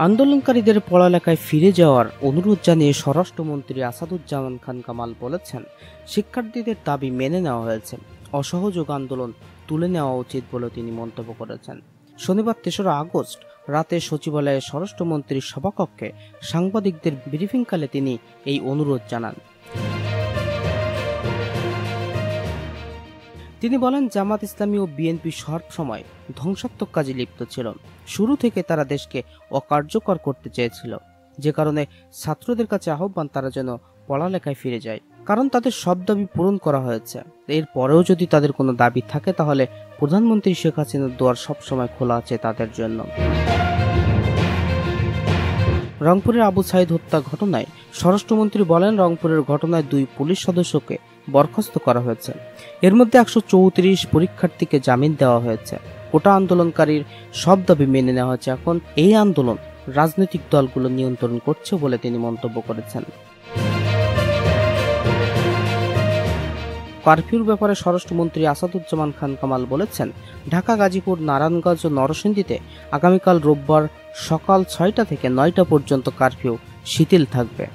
আন্দোলনকারীদের পড়ালেখায় ফিরে যাওয়ার অনুরোধ জানিয়ে স্বরাষ্ট্রমন্ত্রী আসাদুজ্জামান খান কামাল বলেছেন, শিক্ষার্থীদের দাবি মেনে নেওয়া হয়েছে, অসহযোগ আন্দোলন তুলে নেওয়া উচিত বলে তিনি মন্তব্য করেছেন। শনিবার ৩রা আগস্ট রাতে সচিবালয়ে স্বরাষ্ট্রমন্ত্রীর সভাকক্ষে সাংবাদিকদের ব্রিফিংকালে তিনি এই অনুরোধ জানান। তিনি বলেন, জামাত ইসলামী ও বিএনপি সব সময় ধ্বংসাত্মক কাজে লিপ্ত ছিল। শুরু থেকে তারা দেশকে অকার্যকর করতে চেয়েছিল, যে কারণে ছাত্রদের কাছে আহ্বান তারা যেন পড়ালেখায় ফিরে যায়, কারণ তাদের সব দাবি পূরণ করা হয়েছে। এরপরেও যদি তাদের কোনো দাবি থাকে তাহলে প্রধানমন্ত্রী শেখ হাসিনার দুয়ার সবসময় খোলা আছে তাদের জন্য। রংপুরের আবু সাইদ হত্যা ঘটনায় স্বরাষ্ট্রমন্ত্রী বলেন, রংপুরের ঘটনায় 2 পুলিশ সদস্যকে বরখাস্ত করা হয়েছে। এর মধ্যে 134 পরীক্ষার্থীকে জামিন দেওয়া হয়েছে। কোটা আন্দোলনকারীর সব দাবি মেনে নেওয়া হয়েছে। এখন এই আন্দোলন রাজনৈতিক দলগুলো নিয়ন্ত্রণ করছে বলে তিনি মন্তব্য করেছেন। কারফিউর ব্যাপারে স্বরাষ্ট্রমন্ত্রী আসাদুজ্জামান খান কামাল বলেছেন, ঢাকা, গাজীপুর, নারায়ণগঞ্জ ও নরসিংদীতে আগামীকাল রোববার সকাল 6টা থেকে 9টা পর্যন্ত কারফিউ শিথিল থাকবে।